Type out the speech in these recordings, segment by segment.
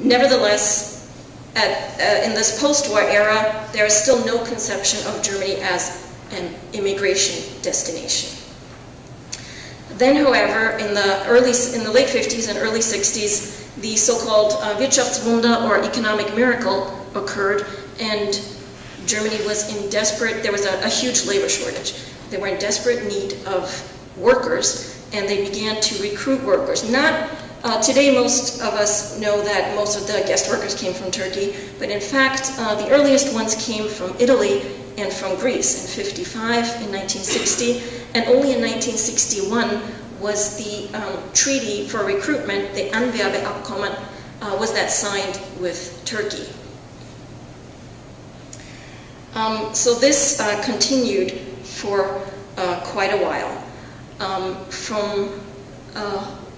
Nevertheless, in this post-war era, there is still no conception of Germany as an immigration destination. Then, however, in the late 50s and early 60s, the so-called Wirtschaftswunder, or economic miracle, occurred, and Germany was there was a huge labor shortage. They were in desperate need of workers, and they began to recruit workers. Today, most of us know that most of the guest workers came from Turkey, but in fact, the earliest ones came from Italy and from Greece in 1955, in 1960, and only in 1961 was the treaty for recruitment, the Anwerbeabkommen, was that signed with Turkey. So this continued for quite a while.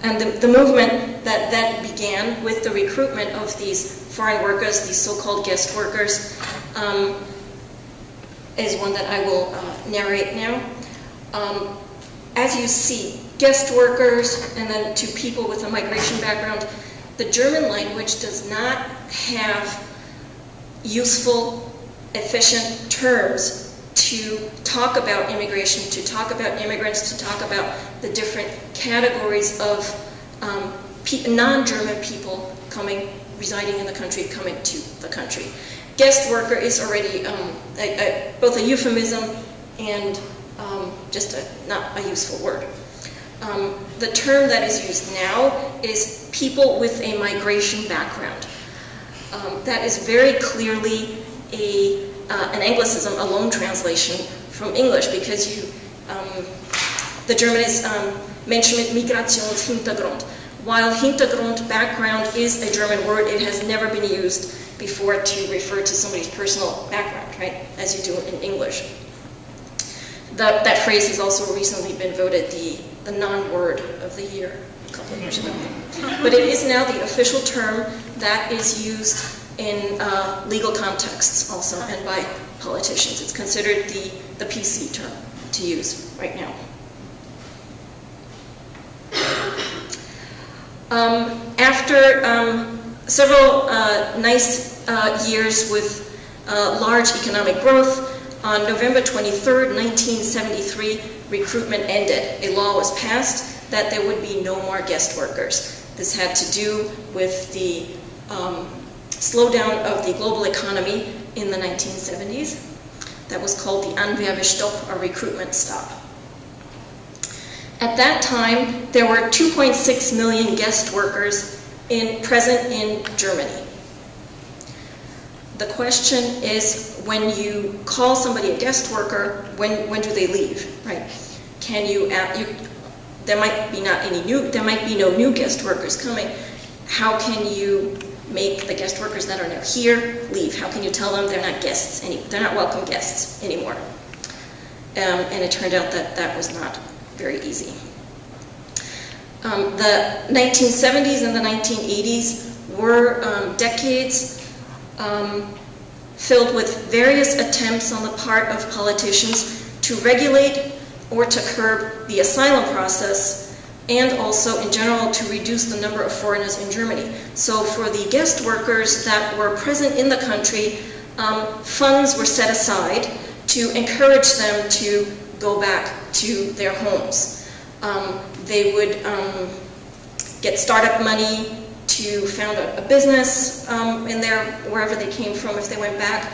And the movement that then began with the recruitment of these foreign workers, these so-called guest workers, is one that I will narrate now. As you see, guest workers and then to people with a migration background, the German language does not have useful, efficient terms to talk about immigration, to talk about immigrants, to talk about the different categories of non-German people residing in the country, coming to the country. Guest worker is already both a euphemism and just not a useful word. The term that is used now is people with a migration background. That is very clearly an Anglicism, a loan translation from English, because the German is Menschen mit Migrationshintergrund. While Hintergrund, background, is a German word, it has never been used before to refer to somebody's personal background, right, as you do in English. That phrase has also recently been voted the non-word of the year a couple of years ago. But it is now the official term that is used in legal contexts also, and by politicians. It's considered the PC term to use right now. After several nice years with large economic growth, on November 23rd, 1973, recruitment ended. A law was passed that there would be no more guest workers. This had to do with the slowdown of the global economy in the 1970s. That was called the Anwerbestopp, or recruitment stop. At that time, there were 2.6 million guest workers present in Germany. The question is, when you call somebody a guest worker, when do they leave, right? There might be no new guest workers coming. How can you make the guest workers that are now here leave? How can you tell them they're not guests they're not welcome guests anymore? And it turned out that that was not very easy. The 1970s and the 1980s were decades filled with various attempts on the part of politicians to regulate or to curb the asylum process, and also in general to reduce the number of foreigners in Germany. So for the guest workers that were present in the country, funds were set aside to encourage them to go back to their homes. They would get startup money to found a business wherever they came from. If they went back,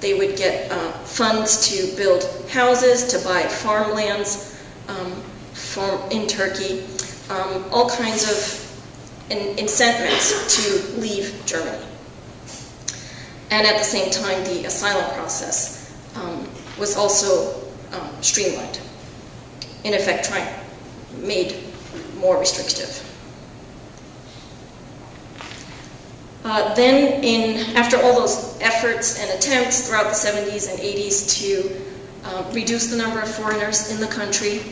they would get funds to build houses, to buy farmlands in Turkey, all kinds of incentives to leave Germany. And at the same time, the asylum process was also streamlined. In effect, made more restrictive. After all those efforts and attempts throughout the 70s and 80s to reduce the number of foreigners in the country,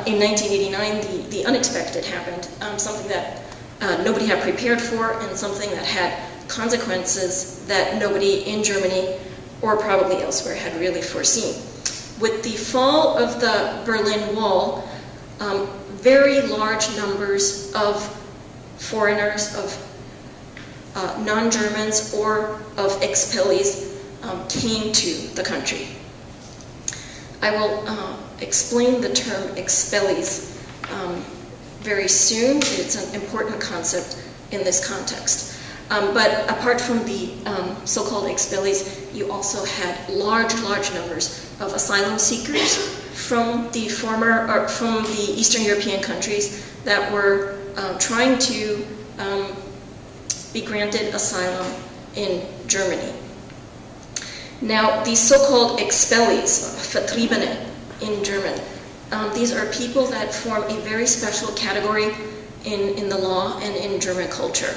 in 1989 the unexpected happened, something that nobody had prepared for, and something that had consequences that nobody in Germany or probably elsewhere had really foreseen. With the fall of the Berlin Wall, very large numbers of foreigners, of non-Germans, or of expellees came to the country. I will explain the term expellees very soon. It's an important concept in this context. But apart from the so-called expellees, you also had large numbers of asylum seekers from the Eastern European countries that were trying to be granted asylum in Germany. Now, these so-called expellees, Vertriebene in German, these are people that form a very special category in the law and in German culture.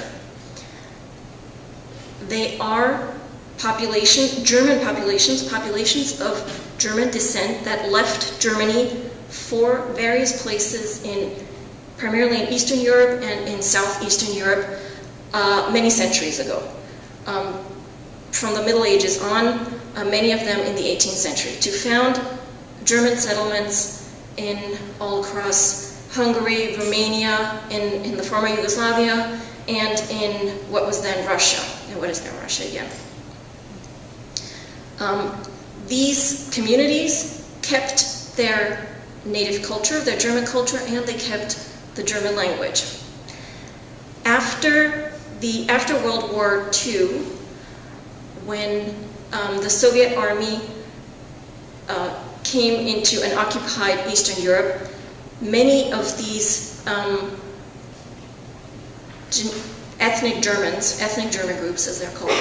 They are German populations of German descent that left Germany for various places primarily in Eastern Europe and in Southeastern Europe many centuries ago. From the Middle Ages on, many of them in the 18th century, to found German settlements all across Hungary, Romania, in the former Yugoslavia, and in what was then Russia, and what is now Russia again. These communities kept their native culture, their German culture, and they kept the German language. After World War II, when the Soviet army came into and occupied Eastern Europe, many of these ethnic German groups, as they're called,